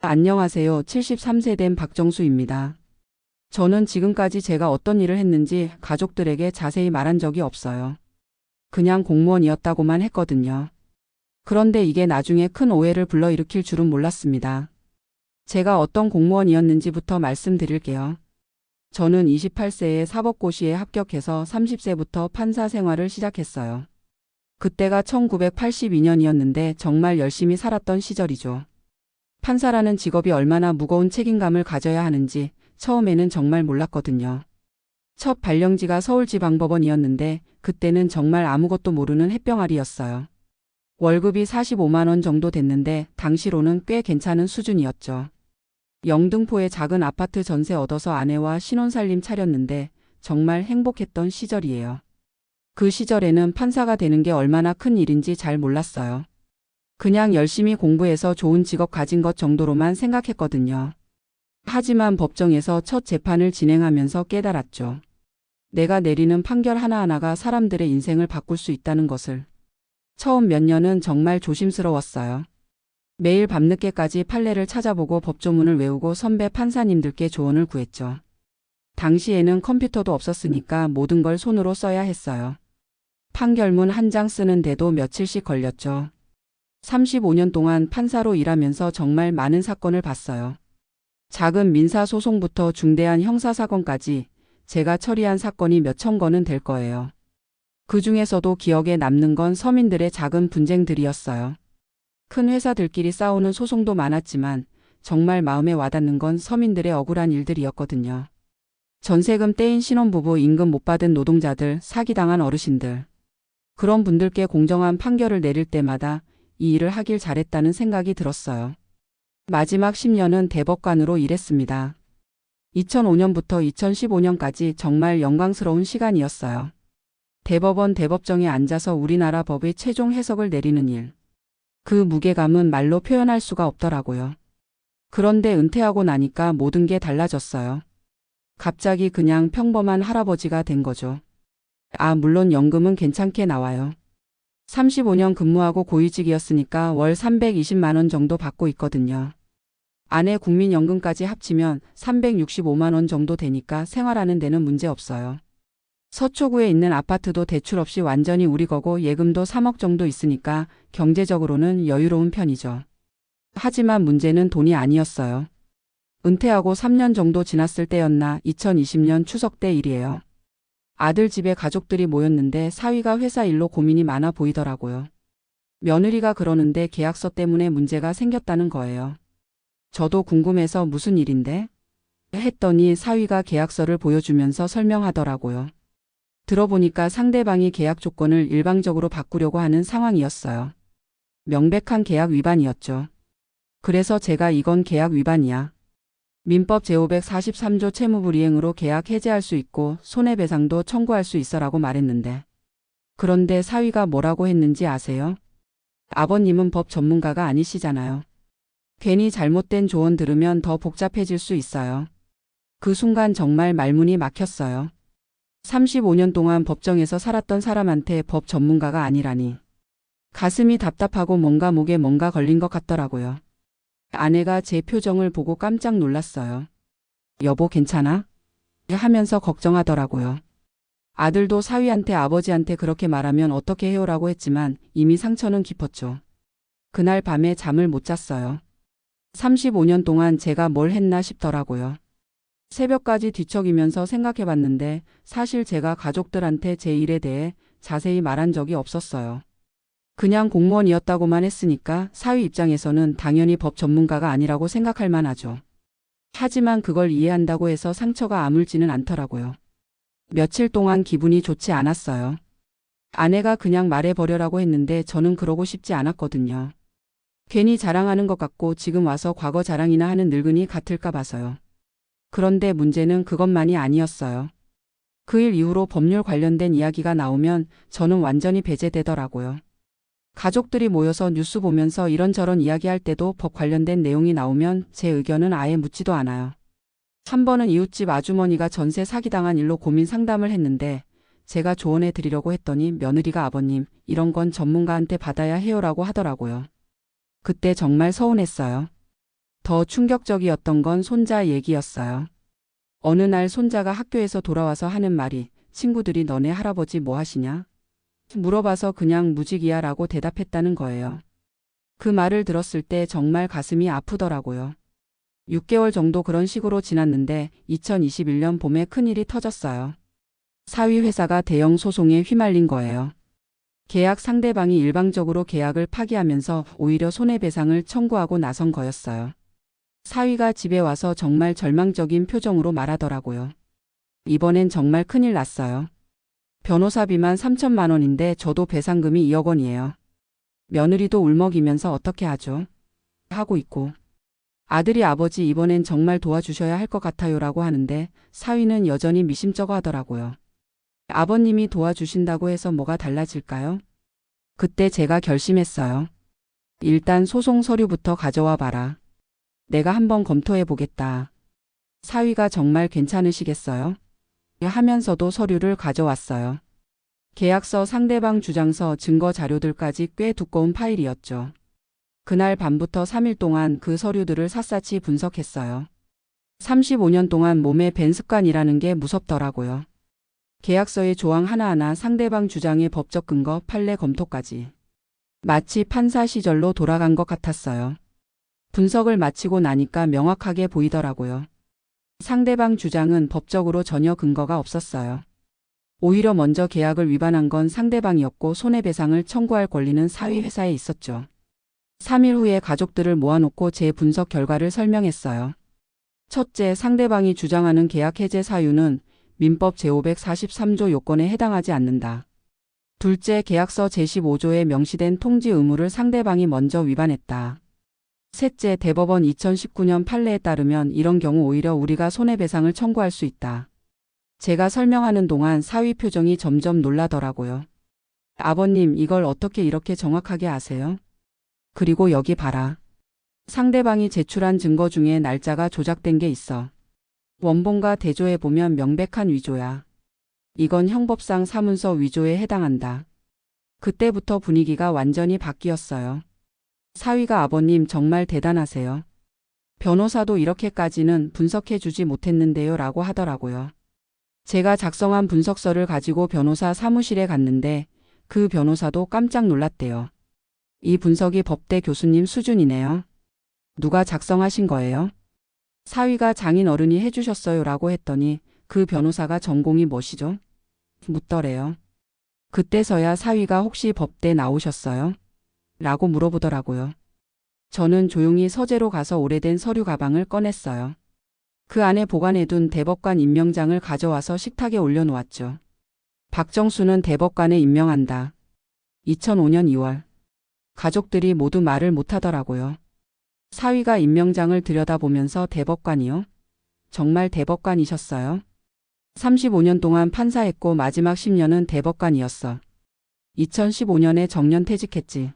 안녕하세요. 73세 된 박정수입니다. 저는 지금까지 제가 어떤 일을 했는지 가족들에게 자세히 말한 적이 없어요. 그냥 공무원이었다고만 했거든요. 그런데 이게 나중에 큰 오해를 불러일으킬 줄은 몰랐습니다. 제가 어떤 공무원이었는지부터 말씀드릴게요. 저는 28세에 사법고시에 합격해서 30세부터 판사 생활을 시작했어요. 그때가 1982년이었는데 정말 열심히 살았던 시절이죠. 판사라는 직업이 얼마나 무거운 책임감을 가져야 하는지 처음에는 정말 몰랐거든요. 첫 발령지가 서울지방법원이었는데 그때는 정말 아무것도 모르는 햇병아리였어요. 월급이 45만 원 정도 됐는데 당시로는 꽤 괜찮은 수준이었죠. 영등포에 작은 아파트 전세 얻어서 아내와 신혼살림 차렸는데 정말 행복했던 시절이에요. 그 시절에는 판사가 되는 게 얼마나 큰 일인지 잘 몰랐어요. 그냥 열심히 공부해서 좋은 직업 가진 것 정도로만 생각했거든요. 하지만 법정에서 첫 재판을 진행하면서 깨달았죠. 내가 내리는 판결 하나하나가 사람들의 인생을 바꿀 수 있다는 것을. 처음 몇 년은 정말 조심스러웠어요. 매일 밤늦게까지 판례를 찾아보고 법조문을 외우고 선배 판사님들께 조언을 구했죠. 당시에는 컴퓨터도 없었으니까 모든 걸 손으로 써야 했어요. 판결문 한 장 쓰는데도 며칠씩 걸렸죠. 35년 동안 판사로 일하면서 정말 많은 사건을 봤어요. 작은 민사소송부터 중대한 형사사건까지 제가 처리한 사건이 몇천 건은 될 거예요. 그 중에서도 기억에 남는 건 서민들의 작은 분쟁들이었어요. 큰 회사들끼리 싸우는 소송도 많았지만 정말 마음에 와닿는 건 서민들의 억울한 일들이었거든요. 전세금 떼인 신혼부부, 임금 못 받은 노동자들, 사기당한 어르신들. 그런 분들께 공정한 판결을 내릴 때마다 이 일을 하길 잘했다는 생각이 들었어요. 마지막 10년은 대법관으로 일했습니다. 2005년부터 2015년까지 정말 영광스러운 시간이었어요. 대법원 대법정에 앉아서 우리나라 법의 최종 해석을 내리는 일. 그 무게감은 말로 표현할 수가 없더라고요. 그런데 은퇴하고 나니까 모든 게 달라졌어요. 갑자기 그냥 평범한 할아버지가 된 거죠. 물론 연금은 괜찮게 나와요. 35년 근무하고 고위직이었으니까 월 320만 원 정도 받고 있거든요. 아내 국민연금까지 합치면 365만 원 정도 되니까 생활하는 데는 문제 없어요. 서초구에 있는 아파트도 대출 없이 완전히 우리 거고 예금도 3억 정도 있으니까 경제적으로는 여유로운 편이죠. 하지만 문제는 돈이 아니었어요. 은퇴하고 3년 정도 지났을 때였나 2020년 추석 때 일이에요. 아들 집에 가족들이 모였는데 사위가 회사 일로 고민이 많아 보이더라고요. 며느리가 그러는데 계약서 때문에 문제가 생겼다는 거예요. 저도 궁금해서 무슨 일인데? 했더니 사위가 계약서를 보여주면서 설명하더라고요. 들어보니까 상대방이 계약 조건을 일방적으로 바꾸려고 하는 상황이었어요. 명백한 계약 위반이었죠. 그래서 제가 이건 계약 위반이야. 민법 제543조 채무불이행으로 계약 해지할 수 있고 손해배상도 청구할 수 있어라고 말했는데. 그런데 사위가 뭐라고 했는지 아세요? 아버님은 법 전문가가 아니시잖아요. 괜히 잘못된 조언 들으면 더 복잡해질 수 있어요. 그 순간 정말 말문이 막혔어요. 35년 동안 법정에서 살았던 사람한테 법 전문가가 아니라니. 가슴이 답답하고 뭔가 목에 뭔가 걸린 것 같더라고요. 아내가 제 표정을 보고 깜짝 놀랐어요. 여보 괜찮아? 하면서 걱정하더라고요. 아들도 사위한테 아버지한테 그렇게 말하면 어떻게 해요라고 했지만 이미 상처는 깊었죠. 그날 밤에 잠을 못 잤어요. 35년 동안 제가 뭘 했나 싶더라고요. 새벽까지 뒤척이면서 생각해봤는데 사실 제가 가족들한테 제 일에 대해 자세히 말한 적이 없었어요. 그냥 공무원이었다고만 했으니까 사위 입장에서는 당연히 법 전문가가 아니라고 생각할 만하죠. 하지만 그걸 이해한다고 해서 상처가 아물지는 않더라고요. 며칠 동안 기분이 좋지 않았어요. 아내가 그냥 말해버려라고 했는데 저는 그러고 싶지 않았거든요. 괜히 자랑하는 것 같고 지금 와서 과거 자랑이나 하는 늙은이 같을까 봐서요. 그런데 문제는 그것만이 아니었어요. 그 일 이후로 법률 관련된 이야기가 나오면 저는 완전히 배제되더라고요. 가족들이 모여서 뉴스 보면서 이런저런 이야기할 때도 법 관련된 내용이 나오면 제 의견은 아예 묻지도 않아요. 한 번은 이웃집 아주머니가 전세 사기당한 일로 고민 상담을 했는데 제가 조언해 드리려고 했더니 며느리가 아버님 이런 건 전문가한테 받아야 해요라고 하더라고요. 그때 정말 서운했어요. 더 충격적이었던 건 손자 얘기였어요. 어느 날 손자가 학교에서 돌아와서 하는 말이 친구들이 너네 할아버지 뭐 하시냐? 물어봐서 그냥 무직이야 라고 대답했다는 거예요. 그 말을 들었을 때 정말 가슴이 아프더라고요. 6개월 정도 그런 식으로 지났는데 2021년 봄에 큰일이 터졌어요. 사위 회사가 대형 소송에 휘말린 거예요. 계약 상대방이 일방적으로 계약을 파기하면서 오히려 손해배상을 청구하고 나선 거였어요. 사위가 집에 와서 정말 절망적인 표정으로 말하더라고요. 이번엔 정말 큰일 났어요. 변호사비만 3천만 원인데 저도 배상금이 2억 원이에요. 며느리도 울먹이면서 어떻게 하죠? 하고 있고. 아들이 아버지 이번엔 정말 도와주셔야 할 것 같아요 라고 하는데 사위는 여전히 미심쩍어 하더라고요. 아버님이 도와주신다고 해서 뭐가 달라질까요? 그때 제가 결심했어요. 일단 소송 서류부터 가져와 봐라. 내가 한번 검토해 보겠다. 사위가 정말 괜찮으시겠어요? 하면서도 서류를 가져왔어요. 계약서, 상대방 주장서, 증거 자료들까지 꽤 두꺼운 파일이었죠. 그날 밤부터 3일 동안 그 서류들을 샅샅이 분석했어요. 35년 동안 몸에 밴 습관이라는 게 무섭더라고요. 계약서의 조항 하나하나, 상대방 주장의 법적 근거, 판례 검토까지. 마치 판사 시절로 돌아간 것 같았어요. 분석을 마치고 나니까 명확하게 보이더라고요. 상대방 주장은 법적으로 전혀 근거가 없었어요. 오히려 먼저 계약을 위반한 건 상대방이었고 손해배상을 청구할 권리는 사위 회사에 있었죠. 3일 후에 가족들을 모아놓고 제 분석 결과를 설명했어요. 첫째, 상대방이 주장하는 계약 해제 사유는 민법 제543조 요건에 해당하지 않는다. 둘째, 계약서 제15조에 명시된 통지 의무를 상대방이 먼저 위반했다. 셋째, 대법원 2019년 판례에 따르면 이런 경우 오히려 우리가 손해배상을 청구할 수 있다. 제가 설명하는 동안 사위 표정이 점점 놀라더라고요. 아버님, 이걸 어떻게 이렇게 정확하게 아세요? 그리고 여기 봐라. 상대방이 제출한 증거 중에 날짜가 조작된 게 있어. 원본과 대조해보면 명백한 위조야. 이건 형법상 사문서 위조에 해당한다. 그때부터 분위기가 완전히 바뀌었어요. 사위가 아버님 정말 대단하세요. 변호사도 이렇게까지는 분석해주지 못했는데요 라고 하더라고요. 제가 작성한 분석서를 가지고 변호사 사무실에 갔는데 그 변호사도 깜짝 놀랐대요. 이 분석이 법대 교수님 수준이네요. 누가 작성하신 거예요? 사위가 장인 어른이 해주셨어요 라고 했더니 그 변호사가 전공이 뭐시죠? 묻더래요. 그때서야 사위가 혹시 법대 나오셨어요? 라고 물어보더라고요. 저는 조용히 서재로 가서 오래된 서류 가방을 꺼냈어요. 그 안에 보관해둔 대법관 임명장을 가져와서 식탁에 올려놓았죠. 박정수는 대법관에 임명한다. 2005년 2월. 가족들이 모두 말을 못하더라고요. 사위가 임명장을 들여다보면서 대법관이요? 정말 대법관이셨어요? 35년 동안 판사했고 마지막 10년은 대법관이었어. 2015년에 정년퇴직했지.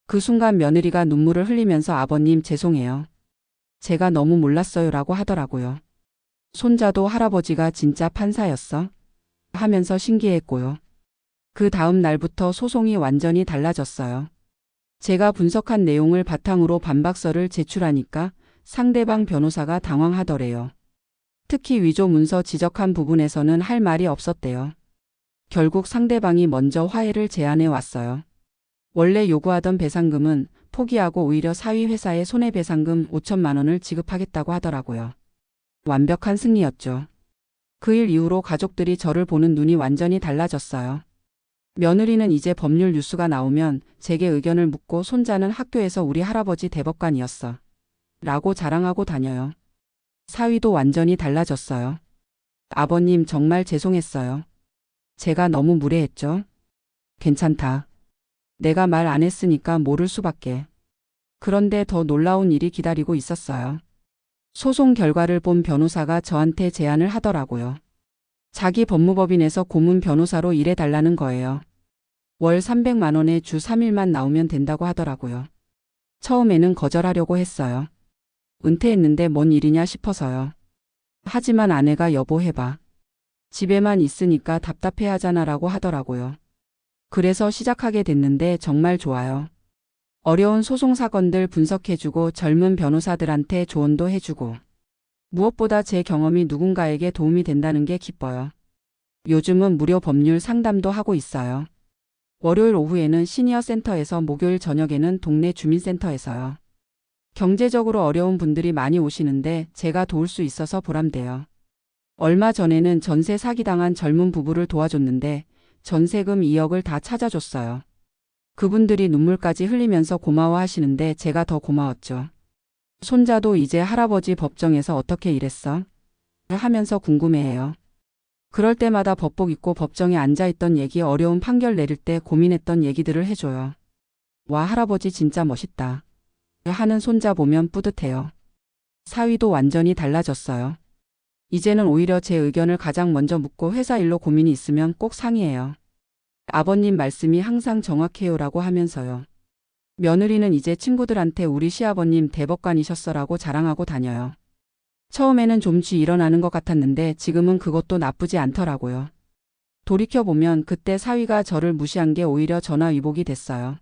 그 순간 며느리가 눈물을 흘리면서 아버님 죄송해요. 제가 너무 몰랐어요 라고 하더라고요. 손자도 할아버지가 진짜 판사였어? 하면서 신기했고요. 그 다음 날부터 소송이 완전히 달라졌어요. 제가 분석한 내용을 바탕으로 반박서를 제출하니까 상대방 변호사가 당황하더래요. 특히 위조 문서 지적한 부분에서는 할 말이 없었대요. 결국 상대방이 먼저 화해를 제안해 왔어요. 원래 요구하던 배상금은 포기하고 오히려 사위 회사에 손해배상금 5천만 원을 지급하겠다고 하더라고요. 완벽한 승리였죠. 그 일 이후로 가족들이 저를 보는 눈이 완전히 달라졌어요. 며느리는 이제 법률 뉴스가 나오면 제게 의견을 묻고 손자는 학교에서 우리 할아버지 대법관이었어. 라고 자랑하고 다녀요. 사위도 완전히 달라졌어요. 아버님 정말 죄송했어요. 제가 너무 무례했죠? 괜찮다. 내가 말 안 했으니까 모를 수밖에. 그런데 더 놀라운 일이 기다리고 있었어요. 소송 결과를 본 변호사가 저한테 제안을 하더라고요. 자기 법무법인에서 고문 변호사로 일해달라는 거예요. 월 300만 원에 주 3일만 나오면 된다고 하더라고요. 처음에는 거절하려고 했어요. 은퇴했는데 뭔 일이냐 싶어서요. 하지만 아내가 여보 해봐. 집에만 있으니까 답답해 하잖아 라고 하더라고요. 그래서 시작하게 됐는데 정말 좋아요. 어려운 소송 사건들 분석해주고 젊은 변호사들한테 조언도 해주고 무엇보다 제 경험이 누군가에게 도움이 된다는 게 기뻐요. 요즘은 무료 법률 상담도 하고 있어요. 월요일 오후에는 시니어 센터에서 목요일 저녁에는 동네 주민센터에서요. 경제적으로 어려운 분들이 많이 오시는데 제가 도울 수 있어서 보람돼요. 얼마 전에는 전세 사기당한 젊은 부부를 도와줬는데 전세금 2억을 다 찾아줬어요. 그분들이 눈물까지 흘리면서 고마워하시는데 제가 더 고마웠죠. 손자도 이제 할아버지 법정에서 어떻게 일했어? 하면서 궁금해해요. 그럴 때마다 법복 입고 법정에 앉아있던 얘기, 어려운 판결 내릴 때 고민했던 얘기들을 해줘요. 와, 할아버지 진짜 멋있다. 하는 손자 보면 뿌듯해요. 사위도 완전히 달라졌어요. 이제는 오히려 제 의견을 가장 먼저 묻고 회사 일로 고민이 있으면 꼭 상의해요. 아버님 말씀이 항상 정확해요라고 하면서요. 며느리는 이제 친구들한테 우리 시아버님 대법관이셨어라고 자랑하고 다녀요. 처음에는 좀 쥐 일어나는 것 같았는데 지금은 그것도 나쁘지 않더라고요. 돌이켜보면 그때 사위가 저를 무시한 게 오히려 전화위복이 됐어요.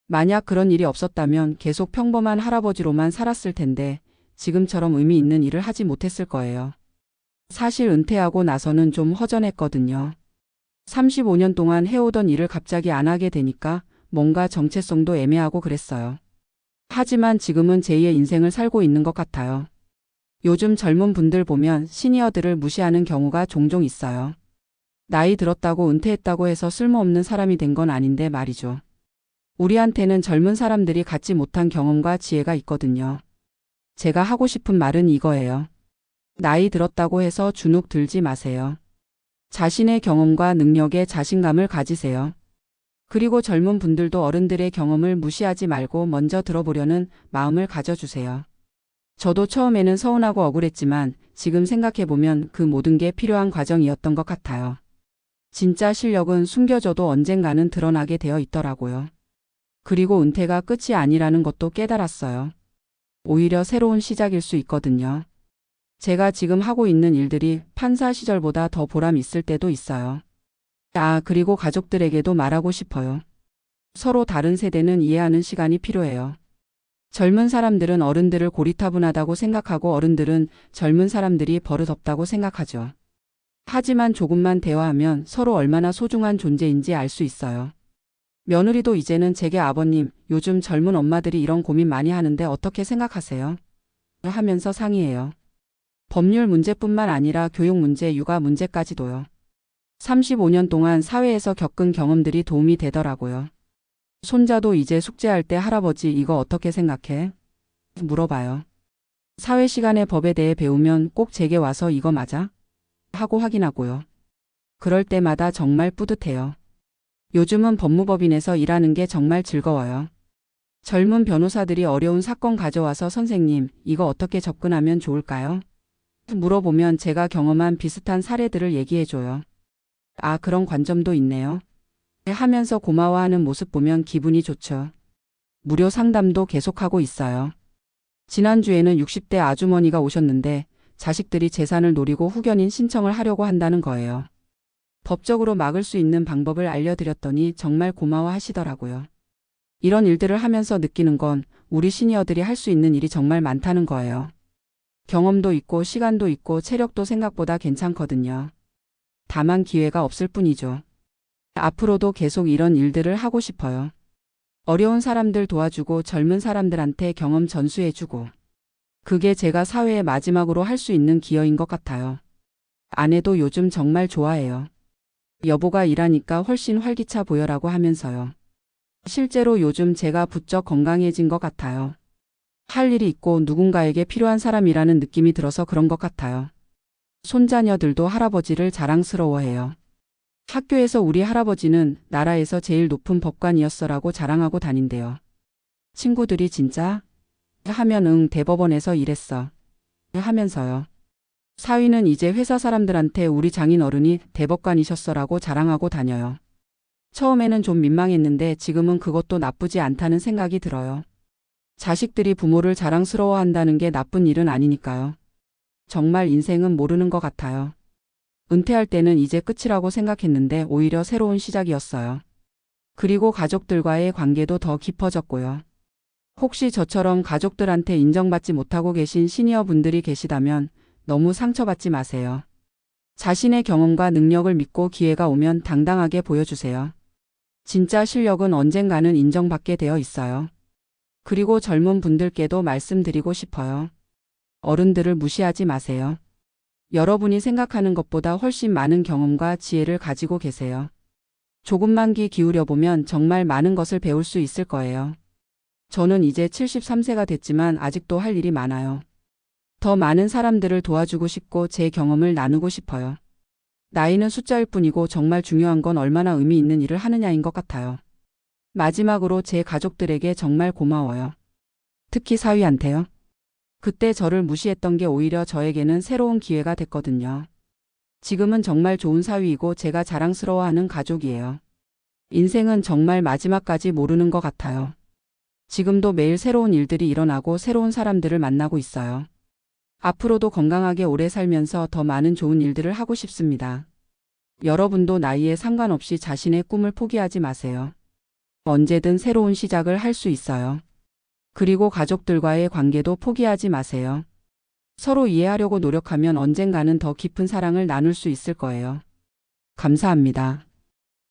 만약 그런 일이 없었다면 계속 평범한 할아버지로만 살았을 텐데 지금처럼 의미 있는 일을 하지 못했을 거예요. 사실 은퇴하고 나서는 좀 허전했거든요. 35년 동안 해오던 일을 갑자기 안 하게 되니까 뭔가 정체성도 애매하고 그랬어요. 하지만 지금은 제2의 인생을 살고 있는 것 같아요. 요즘 젊은 분들 보면 시니어들을 무시하는 경우가 종종 있어요. 나이 들었다고 은퇴했다고 해서 쓸모없는 사람이 된 건 아닌데 말이죠. 우리한테는 젊은 사람들이 갖지 못한 경험과 지혜가 있거든요. 제가 하고 싶은 말은 이거예요. 나이 들었다고 해서 주눅 들지 마세요. 자신의 경험과 능력에 자신감을 가지세요. 그리고 젊은 분들도 어른들의 경험을 무시하지 말고 먼저 들어보려는 마음을 가져주세요. 저도 처음에는 서운하고 억울했지만 지금 생각해보면 그 모든 게 필요한 과정이었던 것 같아요. 진짜 실력은 숨겨져도 언젠가는 드러나게 되어 있더라고요. 그리고 은퇴가 끝이 아니라는 것도 깨달았어요. 오히려 새로운 시작일 수 있거든요. 제가 지금 하고 있는 일들이 판사 시절보다 더 보람 있을 때도 있어요. 그리고 가족들에게도 말하고 싶어요. 서로 다른 세대는 이해하는 시간이 필요해요. 젊은 사람들은 어른들을 고리타분하다고 생각하고 어른들은 젊은 사람들이 버릇없다고 생각하죠. 하지만 조금만 대화하면 서로 얼마나 소중한 존재인지 알 수 있어요. 며느리도 이제는 제게 아버님, 요즘 젊은 엄마들이 이런 고민 많이 하는데 어떻게 생각하세요? 하면서 상의해요. 법률 문제뿐만 아니라 교육 문제, 육아 문제까지도요. 35년 동안 사회에서 겪은 경험들이 도움이 되더라고요. 손자도 이제 숙제할 때 할아버지 이거 어떻게 생각해? 물어봐요. 사회 시간에 법에 대해 배우면 꼭 제게 와서 이거 맞아? 하고 확인하고요. 그럴 때마다 정말 뿌듯해요. 요즘은 법무법인에서 일하는 게 정말 즐거워요. 젊은 변호사들이 어려운 사건 가져와서 선생님, 이거 어떻게 접근하면 좋을까요? 물어보면 제가 경험한 비슷한 사례들을 얘기해줘요. 그런 관점도 있네요. 하면서 고마워하는 모습 보면 기분이 좋죠. 무료 상담도 계속하고 있어요. 지난주에는 60대 아주머니가 오셨는데 자식들이 재산을 노리고 후견인 신청을 하려고 한다는 거예요. 법적으로 막을 수 있는 방법을 알려드렸더니 정말 고마워하시더라고요. 이런 일들을 하면서 느끼는 건 우리 시니어들이 할 수 있는 일이 정말 많다는 거예요. 경험도 있고 시간도 있고 체력도 생각보다 괜찮거든요. 다만 기회가 없을 뿐이죠. 앞으로도 계속 이런 일들을 하고 싶어요. 어려운 사람들 도와주고 젊은 사람들한테 경험 전수해주고. 그게 제가 사회에 마지막으로 할 수 있는 기여인 것 같아요. 아내도 요즘 정말 좋아해요. 여보가 일하니까 훨씬 활기차 보여라고 하면서요. 실제로 요즘 제가 부쩍 건강해진 것 같아요. 할 일이 있고 누군가에게 필요한 사람이라는 느낌이 들어서 그런 것 같아요. 손자녀들도 할아버지를 자랑스러워해요. 학교에서 우리 할아버지는 나라에서 제일 높은 법관이었어라고 자랑하고 다닌대요. 친구들이 진짜? 하면 응, 대법원에서 일했어. 하면서요. 사위는 이제 회사 사람들한테 우리 장인 어른이 대법관이셨어라고 자랑하고 다녀요. 처음에는 좀 민망했는데 지금은 그것도 나쁘지 않다는 생각이 들어요. 자식들이 부모를 자랑스러워한다는 게 나쁜 일은 아니니까요. 정말 인생은 모르는 것 같아요. 은퇴할 때는 이제 끝이라고 생각했는데 오히려 새로운 시작이었어요. 그리고 가족들과의 관계도 더 깊어졌고요. 혹시 저처럼 가족들한테 인정받지 못하고 계신 시니어 분들이 계시다면 너무 상처받지 마세요. 자신의 경험과 능력을 믿고 기회가 오면 당당하게 보여주세요. 진짜 실력은 언젠가는 인정받게 되어 있어요. 그리고 젊은 분들께도 말씀드리고 싶어요. 어른들을 무시하지 마세요. 여러분이 생각하는 것보다 훨씬 많은 경험과 지혜를 가지고 계세요. 조금만 귀 기울여 보면 정말 많은 것을 배울 수 있을 거예요. 저는 이제 73세가 됐지만 아직도 할 일이 많아요. 더 많은 사람들을 도와주고 싶고 제 경험을 나누고 싶어요. 나이는 숫자일 뿐이고 정말 중요한 건 얼마나 의미 있는 일을 하느냐인 것 같아요. 마지막으로 제 가족들에게 정말 고마워요. 특히 사위한테요. 그때 저를 무시했던 게 오히려 저에게는 새로운 기회가 됐거든요. 지금은 정말 좋은 사위이고 제가 자랑스러워하는 가족이에요. 인생은 정말 마지막까지 모르는 것 같아요. 지금도 매일 새로운 일들이 일어나고 새로운 사람들을 만나고 있어요. 앞으로도 건강하게 오래 살면서 더 많은 좋은 일들을 하고 싶습니다. 여러분도 나이에 상관없이 자신의 꿈을 포기하지 마세요. 언제든 새로운 시작을 할 수 있어요. 그리고 가족들과의 관계도 포기하지 마세요. 서로 이해하려고 노력하면 언젠가는 더 깊은 사랑을 나눌 수 있을 거예요. 감사합니다.